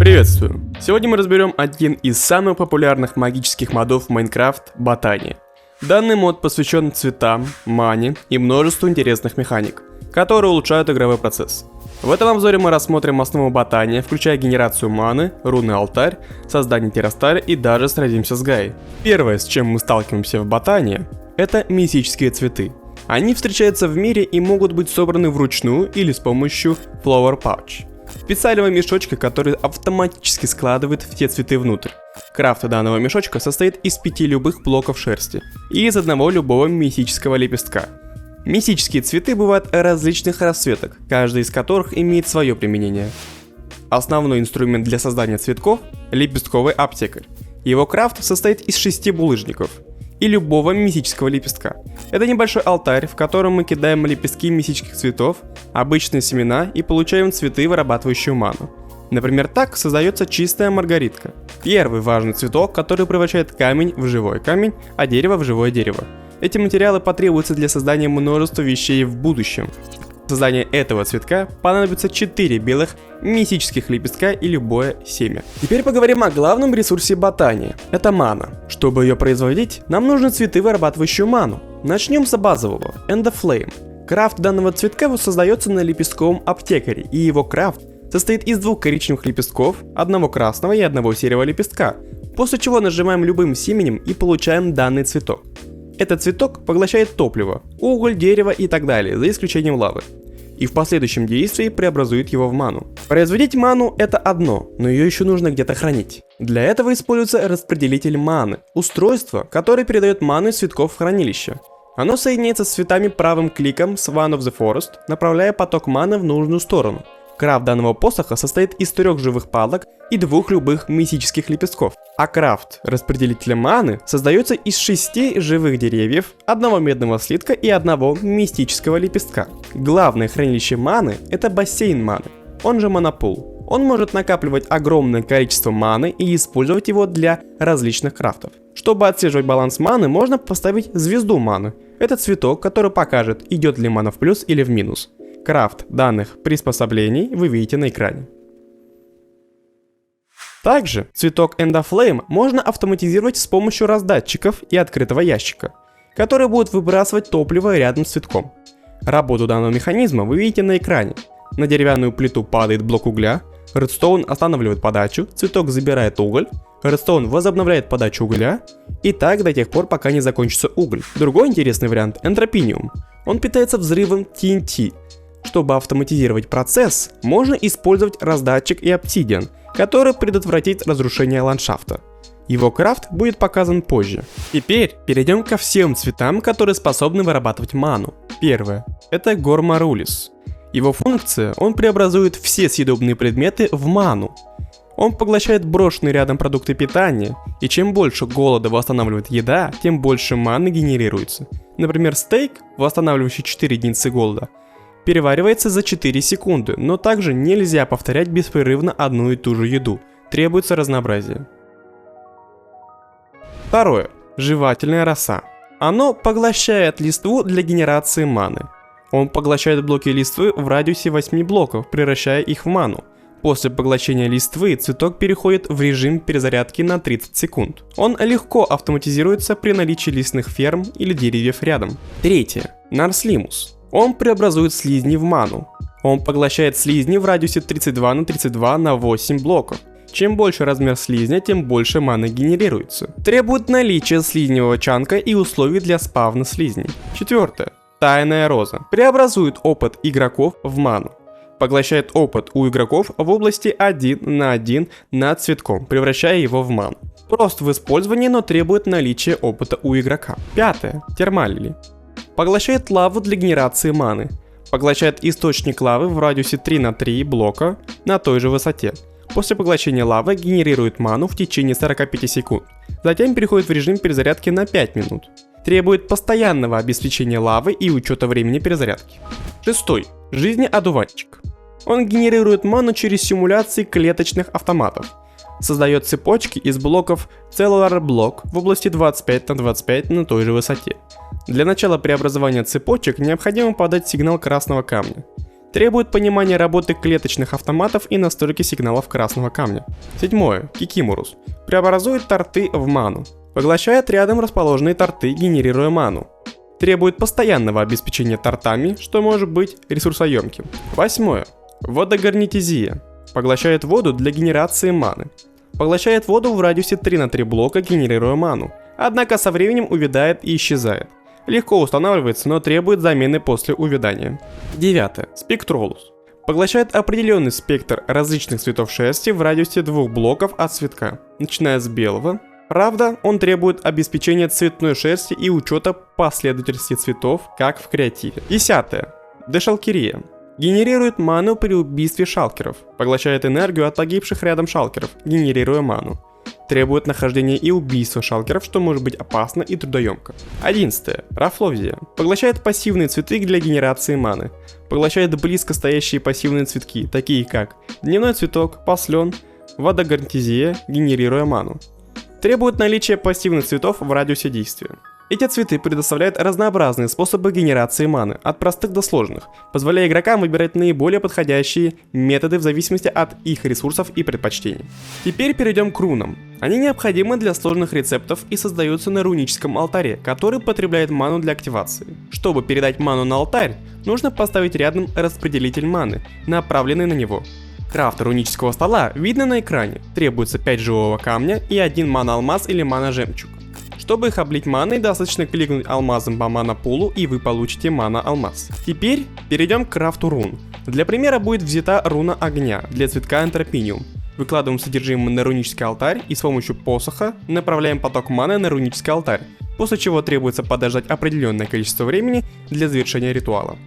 Приветствую! Сегодня мы разберем один из самых популярных магических модов в Minecraft — Ботания. Данный мод посвящен цветам, мане и множеству интересных механик, которые улучшают игровой процесс. В этом обзоре мы рассмотрим основу Ботания, включая генерацию маны, рунный алтарь, создание террастария и даже сразимся с Гаей. Первое, с чем мы сталкиваемся в Ботании, это мистические цветы. Они встречаются в мире и могут быть собраны вручную или с помощью Flower Pouch. Специального мешочка, который автоматически складывает все цветы внутрь. Крафт данного мешочка состоит из 5 любых блоков шерсти и из одного любого мистического лепестка. Мистические цветы бывают различных расцветок, каждый из которых имеет свое применение. Основной инструмент для создания цветков – лепестковый аптекарь. Его крафт состоит из 6 булыжников и любого мистического лепестка. Это небольшой алтарь, в котором мы кидаем лепестки мистических цветов, обычные семена и получаем цветы, вырабатывающие ману. Например, так создается чистая маргаритка. Первый важный цветок, который превращает камень в живой камень, а дерево в живое дерево. Эти материалы потребуются для создания множества вещей в будущем. Для создания этого цветка понадобится 4 белых мистических лепестка и любое семя. Теперь поговорим о главном ресурсе Ботании. Это мана. Чтобы ее производить, нам нужны цветы, вырабатывающие ману. Начнем с базового – End of Flame. Крафт данного цветка создается на лепестковом аптекаре, и его крафт состоит из 2 коричневых лепестков, одного красного и одного серого лепестка, после чего нажимаем любым семенем и получаем данный цветок. Этот цветок поглощает топливо, уголь, дерево и так далее, за исключением лавы, и в последующем действии преобразует его в ману. Производить ману — это одно, но ее еще нужно где-то хранить. Для этого используется распределитель маны, устройство, которое передает ману из цветков в хранилище. Оно соединяется с цветами правым кликом с One of the Forest, направляя поток маны в нужную сторону. Крафт данного посоха состоит из 3 живых палок и 2 любых мистических лепестков. А крафт распределителя маны создается из 6 живых деревьев, 1 медного слитка и 1 мистического лепестка. Главное хранилище маны — это бассейн маны, он же монопул. Он может накапливать огромное количество маны и использовать его для различных крафтов. Чтобы отслеживать баланс маны, можно поставить звезду маны. Это цветок, который покажет, идет ли мана в плюс или в минус. Крафт данных приспособлений вы видите на экране. Также цветок End of Flame можно автоматизировать с помощью раздатчиков и открытого ящика, которые будут выбрасывать топливо рядом с цветком. Работу данного механизма вы видите на экране. На деревянную плиту падает блок угля, редстоун останавливает подачу, цветок забирает уголь, редстоун возобновляет подачу угля, и так до тех пор, пока не закончится уголь. Другой интересный вариант – энтропиниум. Он питается взрывом TNT. Чтобы автоматизировать процесс, можно использовать раздатчик и обсидиан, который предотвратит разрушение ландшафта. Его крафт будет показан позже. Теперь перейдем ко всем цветам, которые способны вырабатывать ману. Первое – это Гор Марулис. Его функция – он преобразует все съедобные предметы в ману. Он поглощает брошенные рядом продукты питания, и чем больше голода восстанавливает еда, тем больше маны генерируется. Например, стейк, восстанавливающий 4 единицы голода, переваривается за 4 секунды, но также нельзя повторять беспрерывно одну и ту же еду, требуется разнообразие. Второе. Жевательная роса. Оно поглощает листву для генерации маны. Он поглощает блоки листвы в радиусе 8 блоков, превращая их в ману. После поглощения листвы цветок переходит в режим перезарядки на 30 секунд. Он легко автоматизируется при наличии лесных ферм или деревьев рядом. Третье. Нарслимус. Он преобразует слизни в ману. Он поглощает слизни в радиусе 32 на 32 на 8 блоков. Чем больше размер слизня, тем больше маны генерируется. Требует наличия слизневого чанка и условий для спавна слизней. Четвертое. Тайная роза. Преобразует опыт игроков в ману. Поглощает опыт у игроков в области 1 на 1 над цветком, превращая его в ману. Прост в использовании, но требует наличия опыта у игрока. Пятое. Термалили. Поглощает лаву для генерации маны. Поглощает источник лавы в радиусе 3 на 3 блока на той же высоте. После поглощения лавы генерирует ману в течение 45 секунд. Затем переходит в режим перезарядки на 5 минут. Требует постоянного обеспечения лавы и учета времени перезарядки. Шестой. Жизнеодуванчик. Он генерирует ману через симуляции клеточных автоматов. Создает цепочки из блоков Cellular Block в области 25 на 25 на той же высоте. Для начала преобразования цепочек необходимо подать сигнал красного камня. Требует понимания работы клеточных автоматов и настройки сигналов красного камня. 7. Кикиморус. Преобразует торты в ману. Поглощает рядом расположенные торты, генерируя ману. Требует постоянного обеспечения тортами, что может быть ресурсоемким. 8. Водогарнетизия. Поглощает воду для генерации маны. Поглощает воду в радиусе 3 на 3 блока, генерируя ману. Однако со временем увядает и исчезает. Легко устанавливается, но требует замены после увядания. 9. Спектролус. Поглощает определенный спектр различных цветов шерсти в радиусе 2 блоков от цветка, начиная с белого. Правда, он требует обеспечения цветной шерсти и учета последовательности цветов, как в креативе. 10. Дешалкерия. Генерирует ману при убийстве шалкеров. Поглощает энергию от погибших рядом шалкеров, генерируя ману. Требует нахождения и убийства шалкеров, что может быть опасно и трудоемко. 11. Рафловзия. Поглощает пассивные цветы для генерации маны. Поглощает близко стоящие пассивные цветки, такие как дневной цветок, послен, водогарнетизия, генерируя ману. Требует наличия пассивных цветов в радиусе действия. Эти цветы предоставляют разнообразные способы генерации маны, от простых до сложных, позволяя игрокам выбирать наиболее подходящие методы в зависимости от их ресурсов и предпочтений. Теперь перейдем к рунам. Они необходимы для сложных рецептов и создаются на руническом алтаре, который потребляет ману для активации. Чтобы передать ману на алтарь, нужно поставить рядом распределитель маны, направленный на него. Крафт рунического стола видно на экране. Требуется 5 живого камня и 1 мана-алмаз или мана-жемчуг. Чтобы их облить маной, достаточно кликнуть алмазом по мана-пулу, и вы получите мана-алмаз. Теперь перейдем к крафту рун. Для примера будет взята руна огня для цветка энтропиниум. Выкладываем содержимое на рунический алтарь и с помощью посоха направляем поток маны на рунический алтарь, после чего требуется подождать определенное количество времени для завершения ритуала.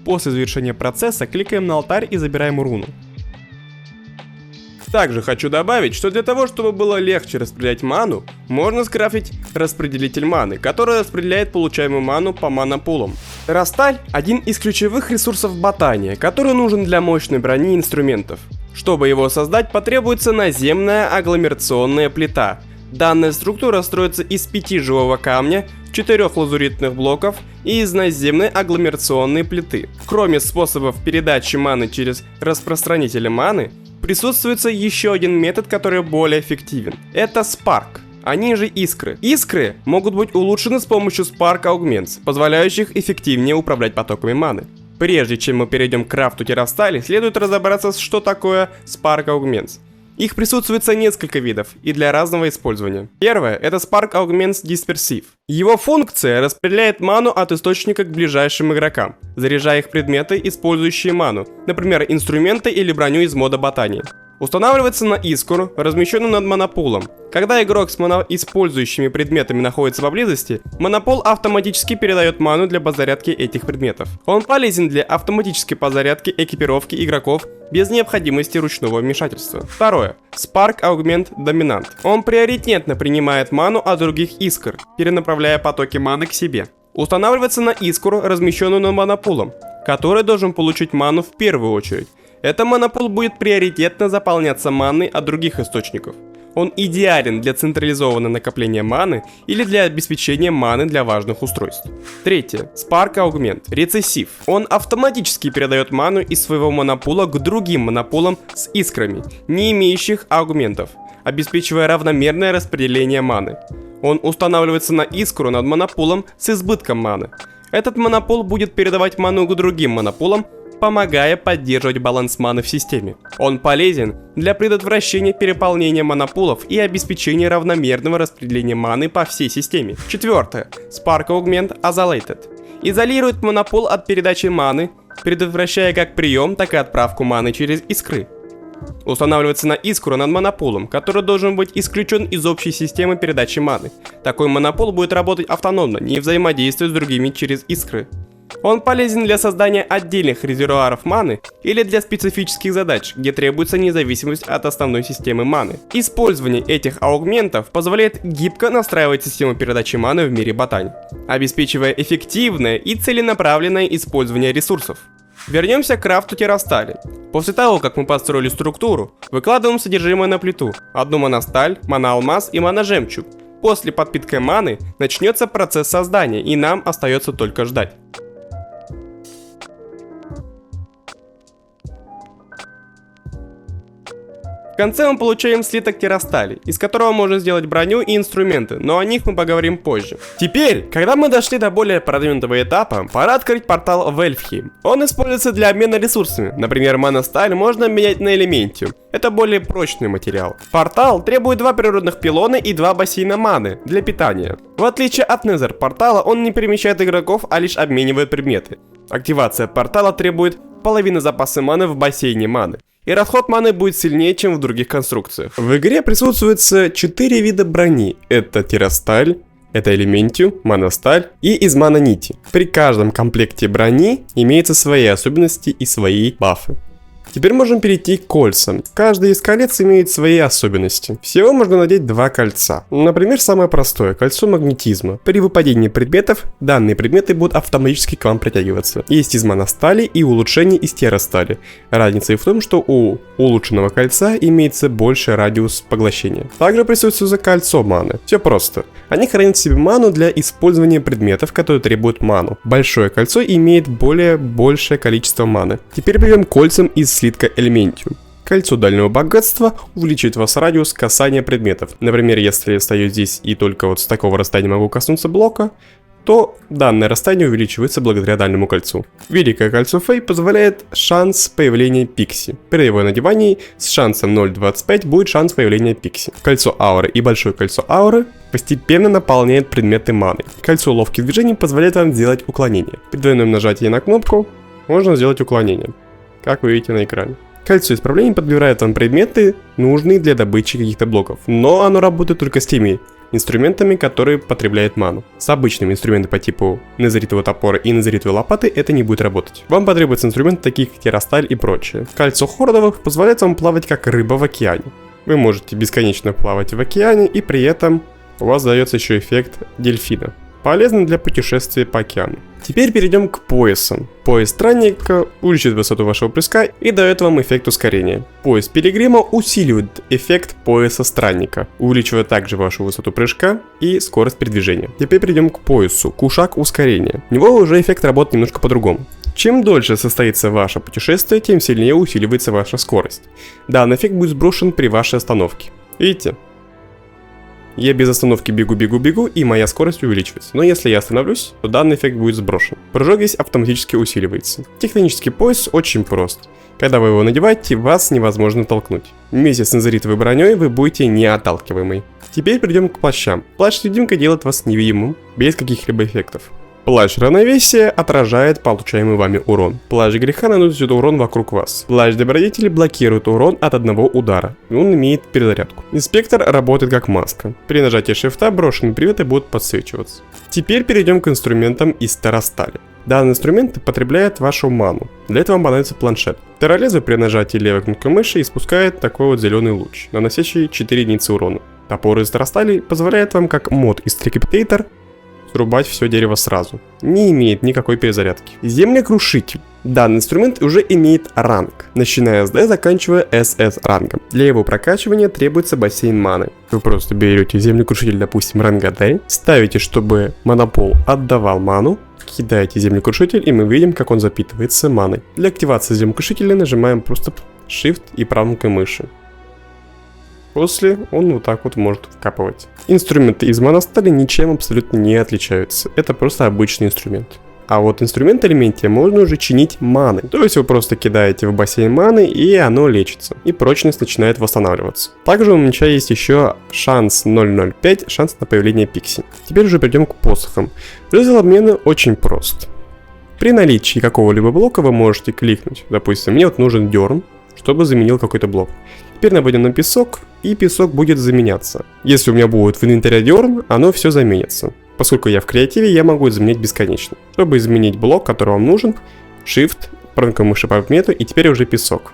После завершения процесса кликаем на алтарь и забираем руну. Также хочу добавить, что для того, чтобы было легче распределять ману, можно скрафтить распределитель маны, который распределяет получаемую ману по мана-пулам. Террасталь – один из ключевых ресурсов ботания, который нужен для мощной брони и инструментов. Чтобы его создать, потребуется наземная агломерационная плита. Данная структура строится из 5 живого камня, 4 лазуритных блоков и из наземной агломерационной плиты. Кроме способов передачи маны через распространители маны, присутствует еще один метод, который более эффективен. Это Spark, они же искры. Искры могут быть улучшены с помощью Spark Augments, позволяющих эффективнее управлять потоками маны. Прежде чем мы перейдем к крафту террастали, следует разобраться, что такое Spark Augments. Их присутствует несколько видов и для разного использования. Первое – это Spark Augments Dispersive. Его функция распределяет ману от источника к ближайшим игрокам, заряжая их предметы, использующие ману, например, инструменты или броню из мода ботании. Устанавливается на искру, размещенную над монопулом. Когда игрок с использующими предметами находится поблизости, монопол автоматически передает ману для подзарядки этих предметов. Он полезен для автоматической подзарядки экипировки игроков без необходимости ручного вмешательства. Второе. Spark Augment Dominant. Он приоритетно принимает ману от других искр, перенаправляя потоки маны к себе. Устанавливается на искру, размещенную над монопулом, который должен получить ману в первую очередь. Этот монопол будет приоритетно заполняться маной от других источников. Он идеален для централизованного накопления маны или для обеспечения маны для важных устройств. Третье. Spark Augment Recessive. Он автоматически передает ману из своего монопула к другим монопулам с искрами, не имеющих аугментов, обеспечивая равномерное распределение маны. Он устанавливается на искру над монопулом с избытком маны. Этот монопол будет передавать ману к другим монопулам, помогая поддерживать баланс маны в системе. Он полезен для предотвращения переполнения монопулов и обеспечения равномерного распределения маны по всей системе. Четвертое. Spark Augment Isolated. Изолирует монопол от передачи маны, предотвращая как прием, так и отправку маны через искры. Устанавливается на искру над монополом, который должен быть исключен из общей системы передачи маны. Такой монопол будет работать автономно, не взаимодействуя с другими через искры. Он полезен для создания отдельных резервуаров маны или для специфических задач, где требуется независимость от основной системы маны. Использование этих аугментов позволяет гибко настраивать систему передачи маны в мире ботани, обеспечивая эффективное и целенаправленное использование ресурсов. Вернемся к крафту террастали. После того, как мы построили структуру, выкладываем содержимое на плиту. Одну моносталь, мана-алмаз и мана-жемчуг. После подпитки маны начнется процесс создания, и нам остается только ждать. В конце мы получаем слиток террастали, из которого можно сделать броню и инструменты, но о них мы поговорим позже. Теперь, когда мы дошли до более продвинутого этапа, пора открыть портал в Эльфхейм. Он используется для обмена ресурсами, например, маносталь можно менять на элементиум. Это более прочный материал. Портал требует 2 природных пилона и 2 бассейна маны для питания. В отличие от Незер портала, он не перемещает игроков, а лишь обменивает предметы. Активация портала требует половины запаса маны в бассейне маны. И расход маны будет сильнее, чем в других конструкциях. В игре присутствует 4 вида брони. Это террасталь, это элементиум, маносталь и из манонити. При каждом комплекте брони имеются свои особенности и свои бафы. Теперь можем перейти к кольцам. Каждый из колец имеет свои особенности. Всего можно надеть 2 кольца. Например, самое простое – кольцо магнетизма. При выпадении предметов, данные предметы будут автоматически к вам притягиваться. Есть из маностали и улучшение из террастали. Разница в том, что у улучшенного кольца имеется больший радиус поглощения. Также присутствует кольцо маны. Все просто. Они хранят в себе ману для использования предметов, которые требуют ману. Большое кольцо имеет большее количество маны. Теперь перейдем к кольцам из слитка элементиум. Кольцо дальнего богатства увеличивает вас радиус касания предметов. Например, если я стою здесь и только вот с такого расстояния могу коснуться блока, то данное расстояние увеличивается благодаря дальнему кольцу. Великое кольцо Фей позволяет шанс появления пикси. При его надевании с шансом 0.25 будет шанс появления пикси. Кольцо ауры и большое кольцо ауры постепенно наполняет предметы маной. Кольцо ловких движений позволяет вам сделать уклонение. При двойном нажатии на кнопку можно сделать уклонение, как вы видите на экране. Кольцо исправления подбирает вам предметы, нужные для добычи каких-то блоков, но оно работает только с теми инструментами, которые потребляют ману. С обычными инструментами по типу незеритового топора и незеритовой лопаты это не будет работать. Вам потребуются инструменты такие как террасталь и прочее. Кольцо хордовых позволяет вам плавать как рыба в океане. Вы можете бесконечно плавать в океане, и при этом у вас дается еще эффект дельфина. Полезно для путешествия по океану. Теперь перейдем к поясам. Пояс странника увеличивает высоту вашего прыжка и дает вам эффект ускорения. Пояс пилигрима усиливает эффект пояса странника, увеличивая также вашу высоту прыжка и скорость передвижения. Теперь перейдем к поясу кушак ускорения. У него уже эффект работает немножко по-другому. Чем дольше состоится ваше путешествие, тем сильнее усиливается ваша скорость. Данный эффект будет сброшен при вашей остановке. Видите? Я без остановки бегу, и моя скорость увеличивается. Но если я остановлюсь, то данный эффект будет сброшен. Прыжок здесь автоматически усиливается. Технический пояс очень прост. Когда вы его надеваете, вас невозможно толкнуть. Вместе с незеритовой броней вы будете неотталкиваемый. Теперь перейдем к плащам. Плащ-невидимка делает вас невидимым, без каких-либо эффектов. Плащ равновесия отражает получаемый вами урон. Плащ греха наносит урон вокруг вас. Плащ добродетели блокирует урон от одного удара. Он имеет перезарядку. Инспектор работает как маска. При нажатии шифта брошенные предметы будут подсвечиваться. Теперь перейдем к инструментам из террастали. Данный инструмент потребляет вашу ману. Для этого вам понадобится планшет. Терролезвие при нажатии левой кнопкой мыши испускает такой вот зеленый луч, наносящий 4 единицы урона. Топор из террастали позволяет вам, как мод из Трикипитейтор, срубать все дерево сразу. Не имеет никакой перезарядки. Землекрушитель. Данный инструмент уже имеет ранг, начиная с D, заканчивая SS рангом. Для его прокачивания требуется бассейн маны. Вы просто берете землекрушитель, допустим, ранга D, ставите, чтобы монопол отдавал ману, кидаете землекрушитель, и мы видим, как он запитывается маной. Для активации землекрушителя нажимаем просто Shift и правой кнопкой мыши. После он вот так вот может вкапывать. Инструменты из маностали ничем абсолютно не отличаются. Это просто обычный инструмент. А вот инструмент элементия можно уже чинить маной. То есть вы просто кидаете в бассейн маны, и оно лечится. И прочность начинает восстанавливаться. Также у меча есть еще шанс 0.05, шанс на появление пикси. Теперь уже перейдем к посохам. Жезл обмена очень прост. При наличии какого-либо блока вы можете кликнуть. Допустим, мне вот нужен дерн, чтобы заменил какой-то блок. Теперь наводим на песок, и песок будет заменяться. Если у меня будет в инвентаре дерн, оно все заменится. Поскольку я в креативе, я могу изменять бесконечно. Чтобы изменить блок, который вам нужен, Shift, правой мыши по предмету, и теперь уже песок.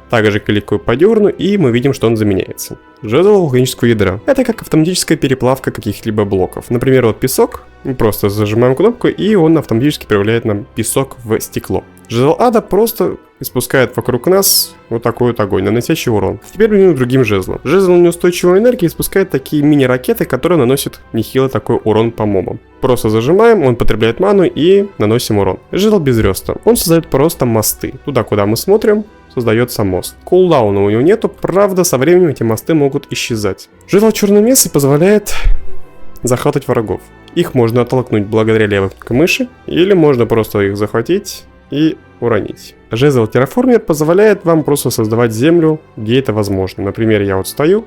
Также кликаю по дерну, и мы видим, что он заменяется. Жезл вулканического ядра. Это как автоматическая переплавка каких-либо блоков. Например, вот песок, мы просто зажимаем кнопку, и он автоматически превращает нам песок в стекло. Жезл ада просто испускает вокруг нас вот такой вот огонь, наносящий урон. Теперь перейдем к другим жезлам. Жезл неустойчивой энергии испускает такие мини-ракеты, которые наносят нехило такой урон по мобам. Просто зажимаем, он потребляет ману и наносим урон. Жезл без роста. Он создает просто мосты. Туда, куда мы смотрим, создается мост. Кулдауна у него нету, правда, со временем эти мосты могут исчезать. Жезл черной мессы позволяет захватывать врагов. Их можно оттолкнуть благодаря левой кнопке мыши, или можно просто их захватить и уронить. Жезл терраформер позволяет вам просто создавать землю, где это возможно. Например, я вот стою,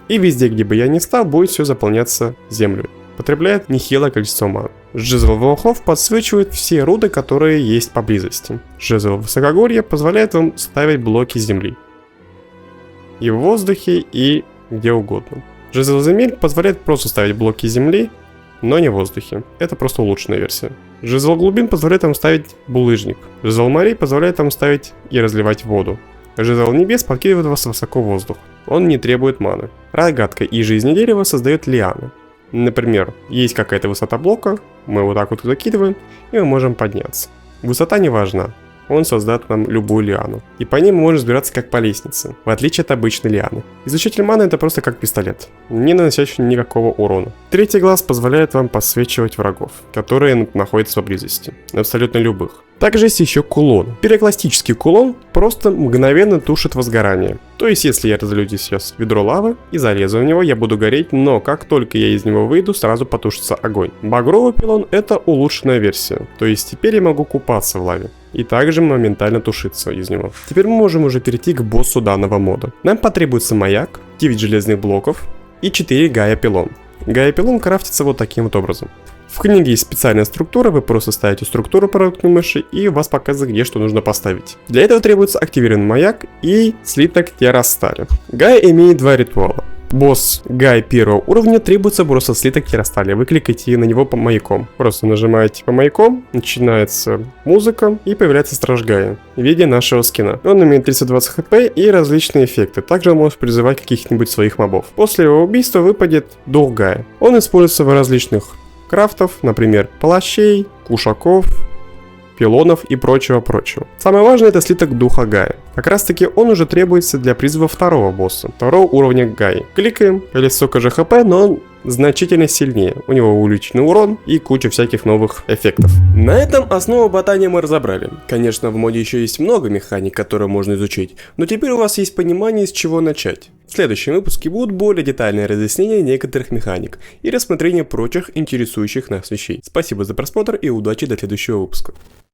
и везде, где бы я ни стал, будет все заполняться землей. Потребляет нехилое количество маны. Жезл волхов подсвечивает все руды, которые есть поблизости. Жезл высокогорья позволяет вам ставить блоки земли. И в воздухе, и где угодно. Жезл земель позволяет просто ставить блоки земли, но не в воздухе. Это просто улучшенная версия. Жезл глубин позволяет вам ставить булыжник. Жезл морей позволяет вам ставить и разливать воду. Жезл небес подкидывает вас высоко в воздух. Он не требует маны. Рогатка и жизни дерева создает лианы. Например, есть какая-то высота блока, мы вот так вот закидываем, и мы можем подняться. Высота не важна. Он создаст нам любую лиану. И по ней мы можем взбираться как по лестнице, в отличие от обычной лианы. Излучатель маны это просто как пистолет, не наносящий никакого урона. Третий глаз позволяет вам подсвечивать врагов, которые находятся поблизости, абсолютно любых. Также есть еще кулон. Пирокластический кулон просто мгновенно тушит возгорание. То есть, если я разлью здесь сейчас ведро лавы и залезу в него, я буду гореть, но как только я из него выйду, сразу потушится огонь. Багровый пилон это улучшенная версия. То есть, теперь я могу купаться в лаве и также моментально тушиться из него. Теперь мы можем уже перейти к боссу данного мода. Нам потребуется маяк, 9 железных блоков и 4 Гая пилон. Гая пилон крафтится вот таким вот образом. В книге есть специальная структура, вы просто ставите структуру по кнопке мыши и вас показывает, где что нужно поставить. Для этого требуется активированный маяк и слиток террастали. Гай имеет два ритуала. Босс Гай первого уровня требуется просто слиток террастали. Вы кликаете на него по маяком. Просто нажимаете по маяком, начинается музыка и появляется страж Гая в виде нашего скина. Он имеет 320 хп и различные эффекты. Также он может призывать каких-нибудь своих мобов. После его убийства выпадет дух Гая. Он используется в различных крафтов, например, плащей, кушаков, пилонов и прочего-прочего. Самое важное это слиток духа Гая. Как раз таки он уже требуется для призыва второго босса, второго уровня Гаи. Кликаем, или столько же хп, но он значительно сильнее. У него увеличенный урон и куча всяких новых эффектов. На этом основу ботания мы разобрали. Конечно, в моде еще есть много механик, которые можно изучить, но теперь у вас есть понимание, с чего начать. В следующем выпуске будут более детальные разъяснения некоторых механик и рассмотрение прочих интересующих нас вещей. Спасибо за просмотр и удачи до следующего выпуска.